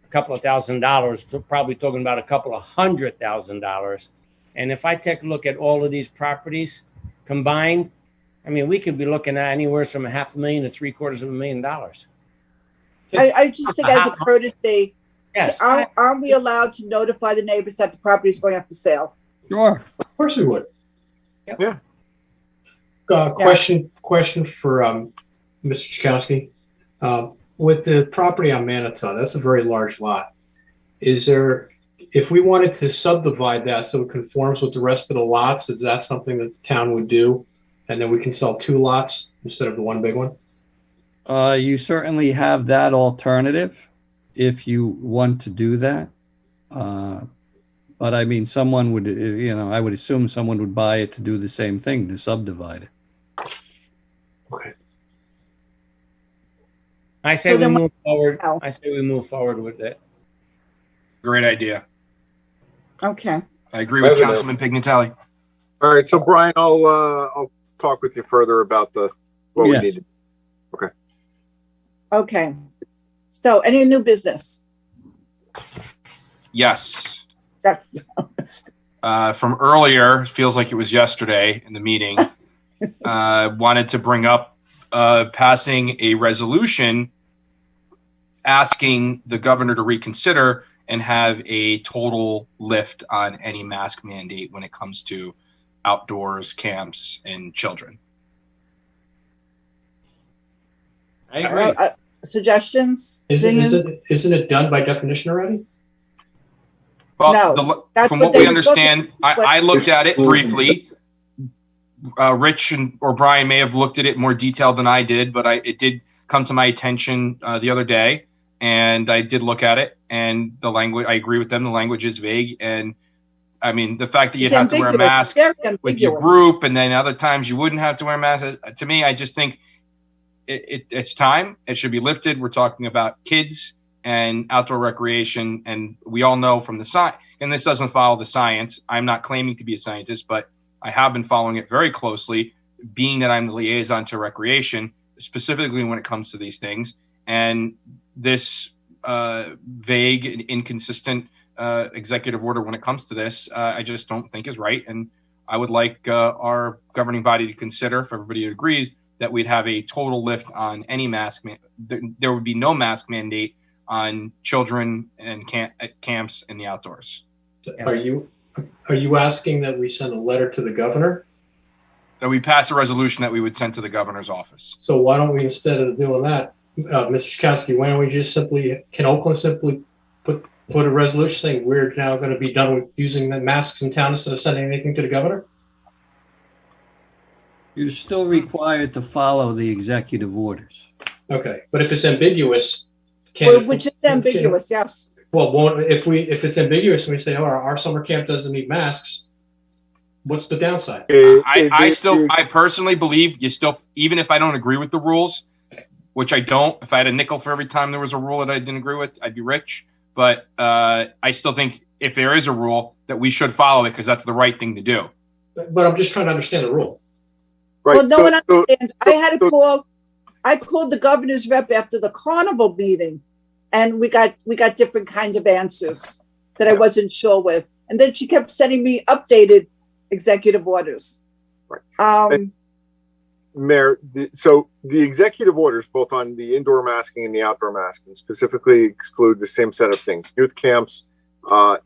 a couple of $1,000s, we're probably talking about a couple of $100,000. And if I take a look at all of these properties combined, I mean, we could be looking at anywhere from $500,000 to $750,000. I just think as a courtesy, yes, aren't we allowed to notify the neighbors that the property is going up for sale? Sure. Of course we would. Yep. Yeah. Question for Mr. Chakowski. With the property on Manitou, that's a very large lot. If we wanted to subdivide that so it conforms with the rest of the lots, is that something that the town would do? And then we can sell 2 lots instead of the one big one? You certainly have that alternative if you want to do that. But I mean, someone would, I would assume someone would buy it to do the same thing, to subdivide it. Okay. I say we move forward. I say we move forward with it. Great idea. Okay. I agree with Councilman Pignatelli. All right, so Brian, I'll talk with you further about what we need. Okay. Okay. So, any new business? Yes. That's- From earlier, feels like it was yesterday in the meeting, wanted to bring up passing a resolution asking the governor to reconsider and have a total lift on any mask mandate when it comes to outdoors, camps, and children. I agree. Suggestions? Isn't Opinions? it done by definition already? Well, No, that's from what what they we were understand, talking- I looked at it briefly. Rich or Brian may have looked at it more detailed than I did, but it did come to my attention the other day, and I did look at it. And the language, I agree with them. The language is vague, and I mean the fact that you'd It's have to wear a ambiguous. mask Very with your ambiguous. group, and then other times you wouldn't have to wear a mask. To me, I just think it's time. It should be lifted. We're talking about kids and outdoor recreation, and we all know from the science, and this doesn't follow the science. I'm not claiming to be a scientist, but I have been following it very closely, being that I'm the liaison to recreation, specifically when it comes to these things. And this vague and inconsistent executive order when it comes to this, I just don't think is right. And I would like our governing body to consider, if everybody agrees, that we'd have a total lift on any mask. There would be no mask mandate on children and camps in the outdoors. Are you asking that we send a letter to the governor? That we pass a resolution that we would send to the governor's office. So why don't we, instead of doing that, Mr. Chakowski, why don't we just can Oakland simply put a resolution saying we're now going to be done with using the masks in town instead of sending anything to the governor? You're still required to follow the executive orders. Okay, but if it's ambiguous, Which is ambiguous, yes. Well, if it's ambiguous and we say, oh, our summer camp doesn't need masks, what's the downside? I personally believe you still, even if I don't agree with the rules, which I don't, if I had a nickel for every time there was a rule that I didn't agree with, I'd be rich. But I still think if there is a rule that we should follow it because that's the right thing to do. But I'm just trying to understand the rule. Right. Well, no one understands. I called the governor's rep after the carnival meeting, and we got different kinds of answers that I wasn't sure with. And then she kept sending me updated executive orders. Right. Mayor, so the executive orders, both on the indoor masking and the outdoor masking, specifically exclude the same set of things: youth camps,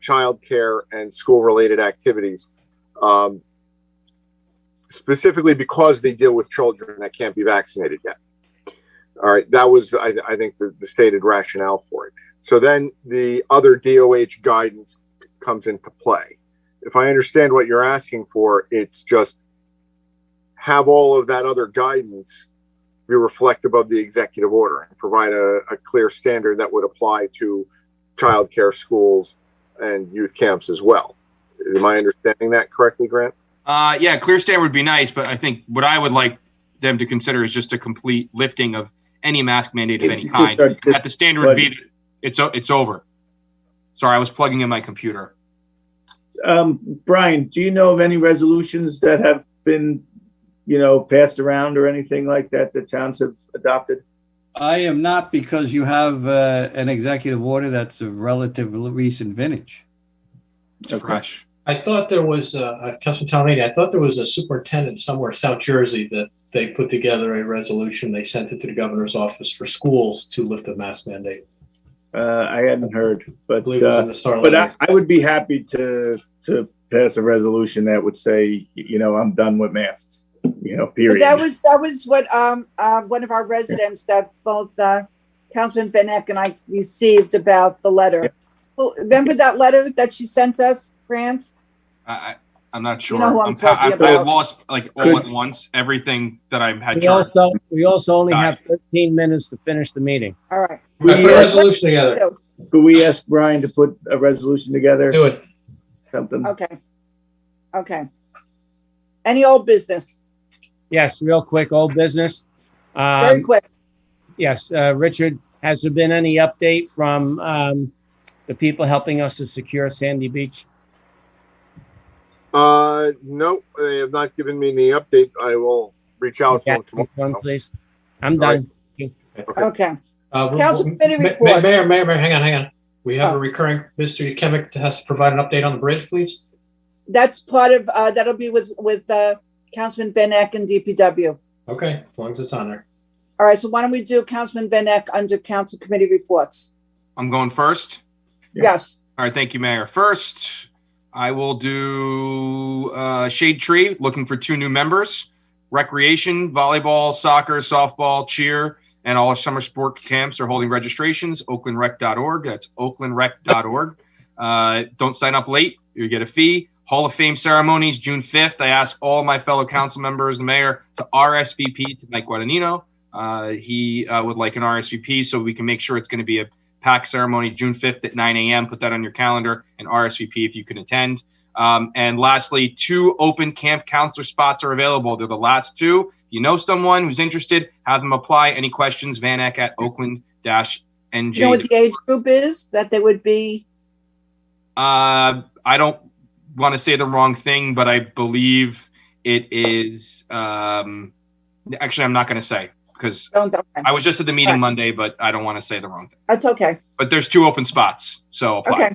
child care, and school-related activities. Specifically because they deal with children that can't be vaccinated yet. All right, that was, I think, the stated rationale for it. So then the other DOH guidance comes into play. If I understand what you're asking for, it's just have all of that other guidance be reflective of the executive order and provide a clear standard that would apply to childcare, schools, and youth camps as well. Am I understanding that correctly, Grant? Yeah, clear standard would be nice, but I think what I would like them to consider is just a complete lifting of any mask mandate of any kind. At the standard would be, it's over. Sorry, I was plugging in my computer. Brian, do you know of any resolutions that have been, passed around or anything like that that towns have adopted? I am not, because you have an executive order that's of relatively recent vintage. It's fresh. I thought there was Councilman Talamini, I thought there was a superintendent somewhere, South Jersey, that they put together a resolution. They sent it to the governor's office for schools to lift the mask mandate. I hadn't heard, but I believe it was in the Star but Letter. I would be happy to pass a resolution that would say, I'm done with masks, period. But that was what one of our residents that both Councilman Benek and I received about the letter. Yeah. Well, remember that letter that she sent us, Grant? I'm not sure. You know who I'm talking about. I lost all at once everything that I had. We also only have 13 minutes to finish the meeting. All right. Put a resolution together. Could we ask Brian to put a resolution together? Do it. Something. Okay. Any old business? Yes, real quick, old business. Very quick. Yes, Richard, has there been any update from the people helping us to secure Sandy Beach? No, they have not given me any update. I will reach out to them tomorrow. Please. I'm done. Okay. Council committee report. Mayor, hang on. We have a recurring, Mr. Yukemik has to provide an update on the bridge, please. That's part of, that'll be with Councilman Van Eck and DPW. Okay, as long as it's on there. All right, so why don't we do Councilman Van Eck under council committee reports? I'm going first. Yes. All right, thank you, Mayor. First, I will do Shade Tree, looking for 2 new members. Recreation, volleyball, soccer, softball, cheer, and all our summer sport camps are holding registrations. Oaklandrec.org. That's oaklandrec.org. Don't sign up late. You get a fee. Hall of Fame ceremonies, June 5th. I asked all my fellow council members, the mayor, to RSVP to Mike Guadagnino. He would like an RSVP so we can make sure it's going to be a packed ceremony June 5th at 9 a.m. Put that on your calendar and RSVP if you can attend. And lastly, 2 open camp counselor spots are available. They're the last 2. If you know someone who's interested, have them apply. Any questions, Van Eck at Oakland-NJ. You know what the age group is that they would be? I don't want to say the wrong thing, but I believe it is. Actually, I'm not going to say because I was just at the meeting Monday, but I don't want to say the wrong thing. That's okay. But there's 2 open spots, so apply.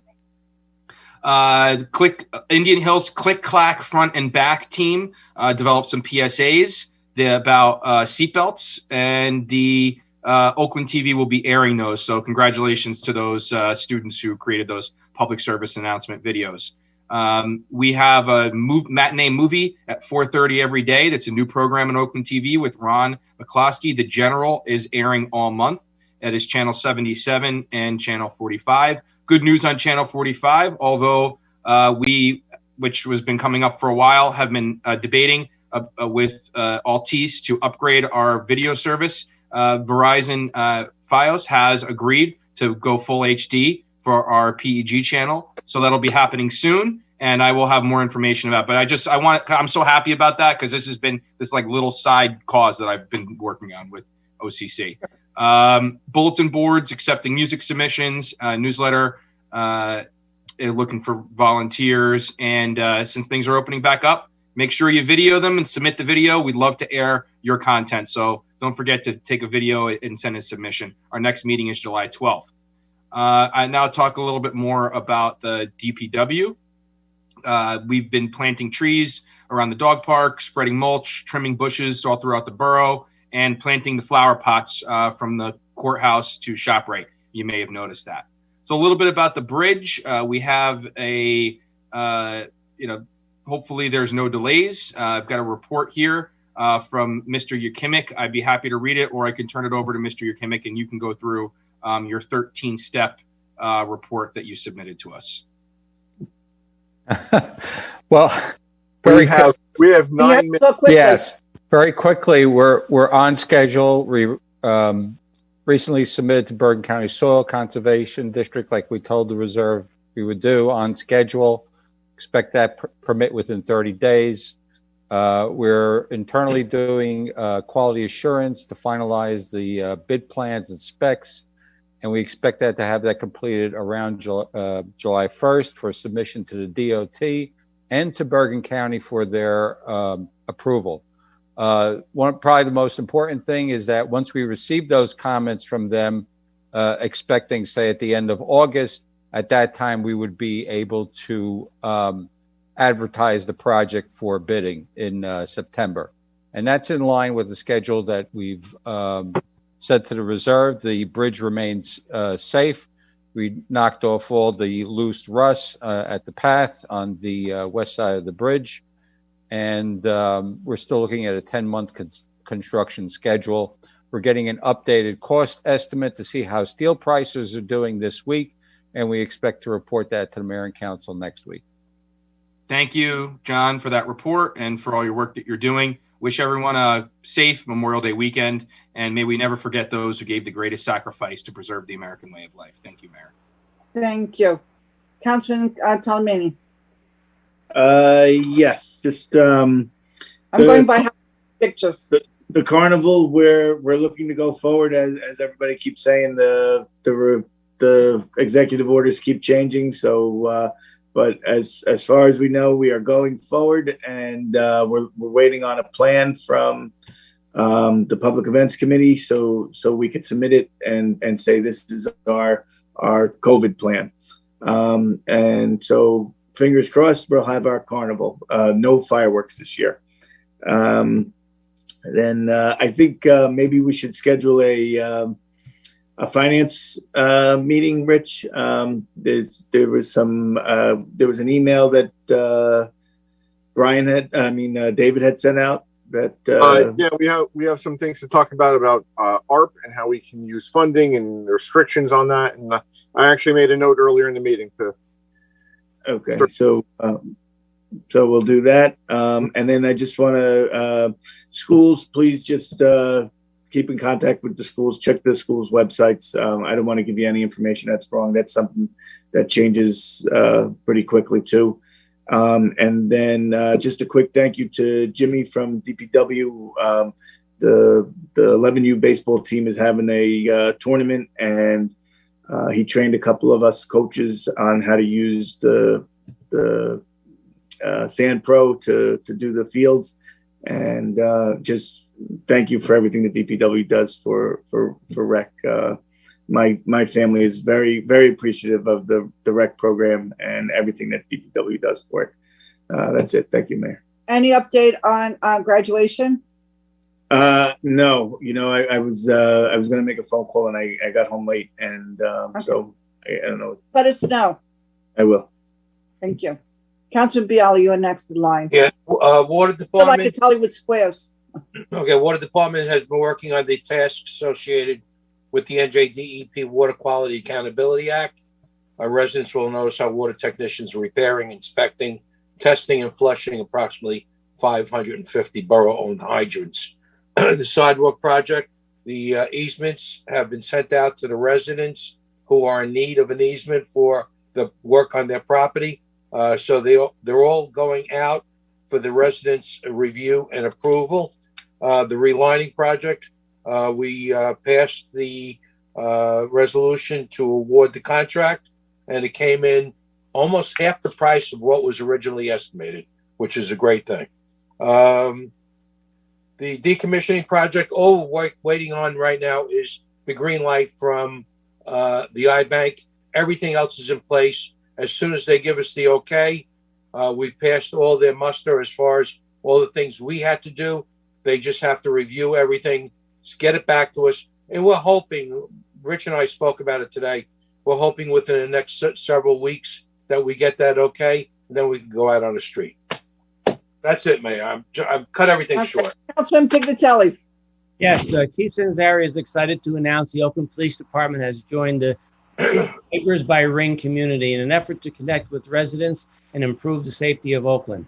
Okay. Indian Hills Click Clack front and back team developed some PSAs about seatbelts, and the Oakland TV will be airing those. So congratulations to those students who created those public service announcement videos. We have a matinee movie at 4:30 every day. That's a new program on Oakland TV with Ron McCloskey. The General is airing all month. That is channel 77 and channel 45. Good news on channel 45, although which has been coming up for a while, have been debating with Altice to upgrade our video service. Verizon Fios has agreed to go full HD for our PEG channel. So that'll be happening soon. And I will have more information about it. But I'm so happy about that because this has been this like little side cause that I've been working on with OCC. Bulletin boards, accepting music submissions, newsletter, looking for volunteers. And since things are opening back up, make sure you video them and submit the video. We'd love to air your content. So don't forget to take a video and send a submission. Our next meeting is July 12th. I now talk a little bit more about the DPW. We've been planting trees around the dog park, spreading mulch, trimming bushes all throughout the borough, and planting the flower pots from the courthouse to ShopRite. You may have noticed that. So a little bit about the bridge. We have a, hopefully there's no delays. I've got a report here from Mr. Yukemik. I'd be happy to read it, or I can turn it over to Mr. Yukemik and you can go through your 13-step report that you submitted to us. Well, we have 9 minutes. Yes, very quickly. We're on schedule. We recently submitted to Bergen County Soil Conservation District, like we told the reserve we would do, on schedule. Expect that permit within 30 days. We're internally doing quality assurance to finalize the bid plans and specs. And we expect that to have that completed around July 1st for submission to the DOT and to Bergen County for their approval. Probably the most important thing is that once we receive those comments from them, expecting, say, at the end of August, at that time we would be able to advertise the project for bidding in September. And that's in line with the schedule that we've said to the reserve. The bridge remains safe. We knocked off all the loose rust at the path on the west side of the bridge. And we're still looking at a 10-month construction schedule. We're getting an updated cost estimate to see how steel prices are doing this week. And we expect to report that to the mayor and council next week. Thank you, John, for that report and for all your work that you're doing. Wish everyone a safe Memorial Day weekend, and may we never forget those who gave the greatest sacrifice to preserve the American way of life. Thank you, Mayor. Thank you. Councilman Talmini. Yes, just I'm going by pictures. The carnival, we're looking to go forward as everybody keeps saying. The executive orders keep changing, so but as far as we know, we are going forward, and we're waiting on a plan from the Public Events Committee, so we could submit it and say this is our our COVID plan. And so fingers crossed, we'll have our carnival. No fireworks this year. Then I think maybe we should schedule a finance meeting, Rich. There was an email that David had sent out that yeah, we have some things to talk about ARP and how we can use funding and restrictions on that. And I actually made a note earlier in the meeting to. Okay, so we'll do that. And then I just want to schools, please just keep in contact with the schools. Check the schools' websites. I don't want to give you any information that's wrong. That's something that changes pretty quickly too. And then just a quick thank you to Jimmy from DPW. The 11U baseball team is having a tournament, and he trained a couple of us coaches on how to use the Sand Pro to do the fields. And just thank you for everything that DPW does for rec. My family is very, very appreciative of the rec program and everything that DPW does for it. That's it. Thank you, Mayor. Any update on graduation? No, I was going to make a phone call and I got home late, and Okay. so I don't know. Let us know. I will. Thank you. Councilman Bialy, you're next in line. Yeah, Water I feel like Department. it's Hollywood Squares. Okay, Water Department has been working on the tasks associated with the NJDEP Water Quality Accountability Act. Our residents will notice how water technicians are repairing, inspecting, testing, and flushing approximately 550 borough-owned hydrants. The sidewalk project, the easements have been sent out to the residents who are in need of an easement for the work on their property. So they're all going out for the residents' review and approval. The relining project, we passed the resolution to award the contract, and it came in almost half the price of what was originally estimated, which is a great thing. The decommissioning project, all we're waiting on right now is the green light from the iBank. Everything else is in place. As soon as they give us the okay, we've passed all their muster as far as all the things we had to do. They just have to review everything, get it back to us. And we're hoping, Rich and I spoke about it today, we're hoping within the next several weeks that we get that okay, and then we can go out on the street. That's it, Mayor. I've cut everything short. Councilman Pignatelli. Yes, Chief Sanzari is excited to announce the Oakland Police Department has joined the Neighbors by Ring community in an effort to connect with residents and improve the safety of Oakland.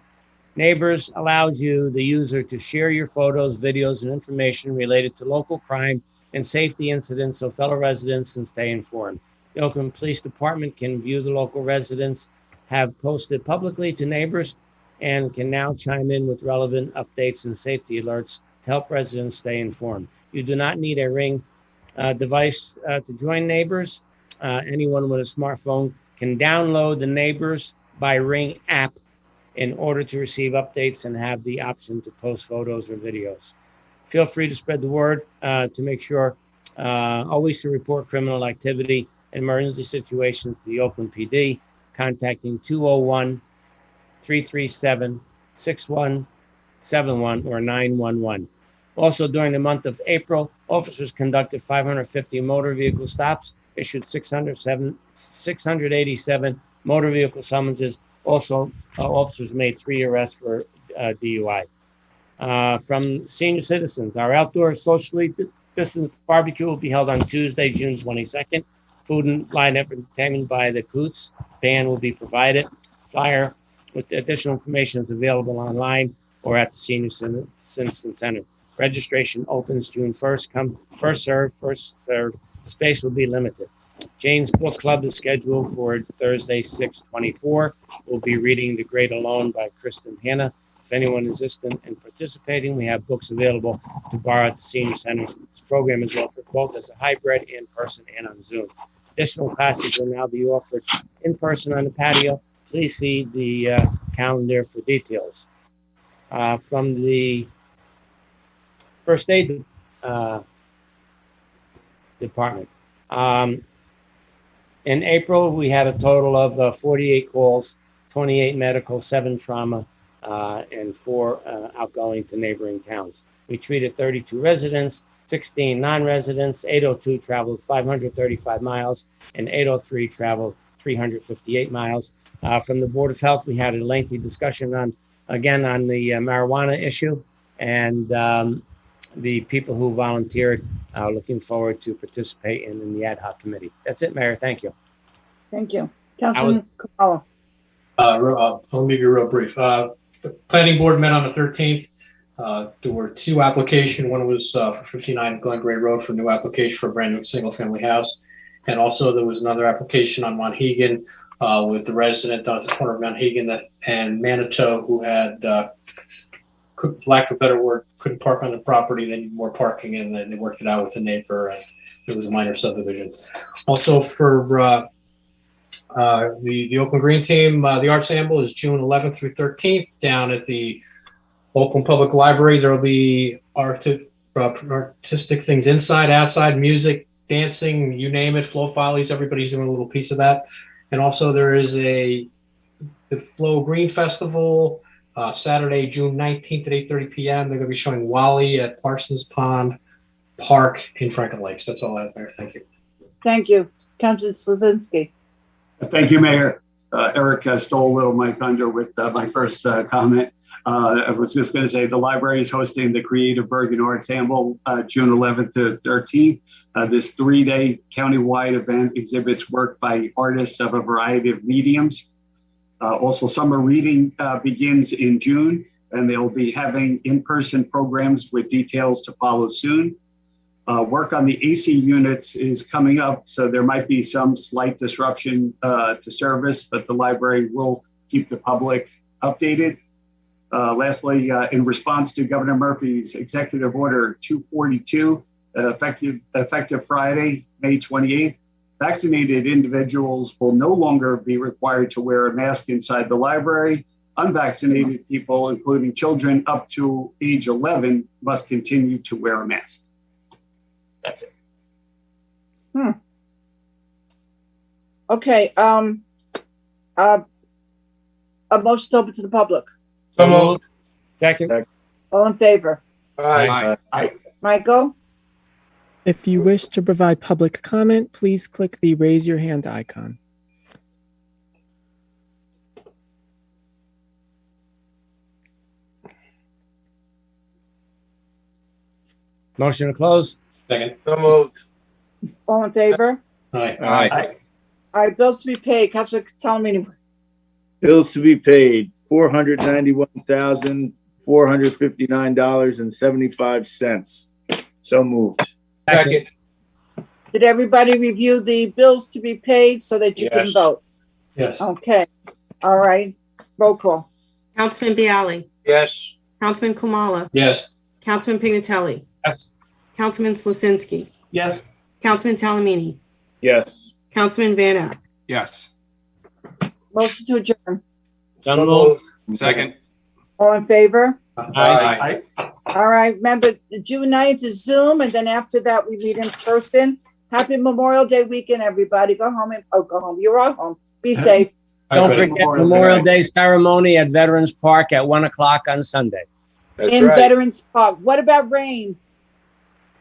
Neighbors allows you, the user, to share your photos, videos, and information related to local crime and safety incidents so fellow residents can stay informed. The Oakland Police Department can view the local residents have posted publicly to neighbors and can now chime in with relevant updates and safety alerts to help residents stay informed. You do not need a Ring device to join Neighbors. Anyone with a smartphone can download the Neighbors by Ring app in order to receive updates and have the option to post photos or videos. Feel free to spread the word to make sure always to report criminal activity and emergency situations to the Oakland PD, contacting 201-337-6171 or 911. Also, during the month of April, officers conducted 550 motor vehicle stops, issued 687 motor vehicle summonses. Also, officers made 3 arrests for DUI. From senior citizens, our outdoor socially distanced barbecue will be held on Tuesday, June 22nd. Food and light entertainment by the Coots Band will be provided. Flyer with additional information is available online or at the Senior Citizen Center. Registration opens June 1st. Come first serve, first serve. Space will be limited. Jane's Book Club is scheduled for Thursday, 6/24. We'll be reading The Great Alone by Kristen Hanna. If anyone is interested in participating, we have books available to borrow at the Senior Center. This program is offered both as a hybrid in person and on Zoom. Additional classes will now be offered in person on the patio. Please see the calendar for details. From the First Aid Department. In April, we had a total of 48 calls, 28 medical, 7 trauma, and 4 outgoing to neighboring towns. We treated 32 residents, 16 non-residents, 802 traveled 535 miles, and 803 traveled 358 miles. From the Board of Health, we had a lengthy discussion on the marijuana issue, and the people who volunteered are looking forward to participating in the ad hoc committee. That's it, Mayor. Thank you. Thank you. Councilman Kamala. I'll make it real brief. The planning board met on the 13th. There were 2 applications. One was for 59 Glen Gray Road for new application for a brand new single family house. And also there was another application on Monhegan with the resident on the corner of Monhegan and Manitou who had, for lack of a better word, couldn't park on the property. They needed more parking, and then they worked it out with the neighbor, and it was a minor subdivision. Also for the Oakland Green Team, the Arts Amble is June 11th through 13th down at the Oakland Public Library. There will be artistic things inside, outside, music, dancing, you name it, Flow Follies. Everybody's doing a little piece of that. And also there is the Flow Green Festival, Saturday, June 19th at 8:30 p.m. They're going to be showing Wally at Parsons Pond Park in Franklin Lakes. That's all I have there. Thank you. Thank you. Councilman Slazinski. Thank you, Mayor. Eric stole a little of my thunder with my first comment. I was just going to say the library is hosting the Creative Bergen Arts Amble June 11th to 13th. This 3-day countywide event exhibits work by artists of a variety of mediums. Also, summer reading begins in June, and they'll be having in-person programs with details to follow soon. Work on the AC units is coming up, so there might be some slight disruption to service, but the library will keep the public updated. Lastly, in response to Governor Murphy's Executive Order 242, effective Friday, May 28th, vaccinated individuals will no longer be required to wear a mask inside the library. Unvaccinated people, including children up to age 11, must continue to wear a mask. That's it. Okay. A motion open to the public. So moved. Second. All in favor? Aye. Michael? If you wish to provide public comment, please click the raise your hand icon. Motion to close. Second. So moved. All in favor? Aye. Aye. All right, bills to be paid. Councilman Talmini. Bills to be paid, $491,459.75. So moved. Second. Did everybody review the bills to be paid so that you can Yes. vote? Yes. Okay. All right. Roll call. Councilman Bialy, Yes. Councilman Kumala, Yes. Councilman Pignatelli, Yes. Councilman Slasinski, Yes. Councilman Talamini, Yes. Councilman Van Ack. Yes. Motion to adjourn. So So moved. moved. Second. All in favor? Aye. All right. Remember, June 9th is Zoom, and then after that, we meet in person. Happy Memorial Day weekend, everybody. Go home. Go home. You're all home. Be safe. Don't Aye. forget Memorial Day ceremony at Veterans Park at 1 o'clock on Sunday. That's In right. Veterans Park. What about rain?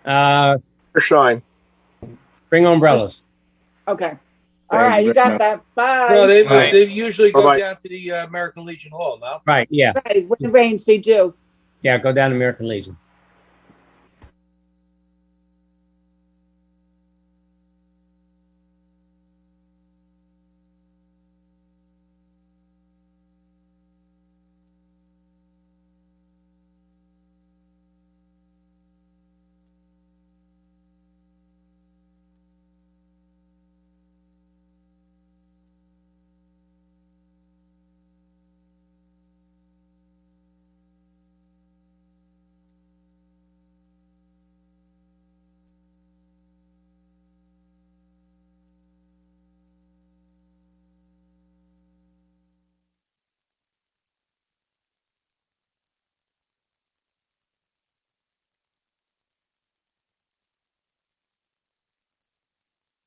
Shine. Bring umbrellas. Okay. All Thank right. you You very got that. Bye. No, Right. they usually go Bye-bye. down to the American Legion Hall now. Right. Yeah. Right. When it rains, they do. Yeah. Go down to American Legion.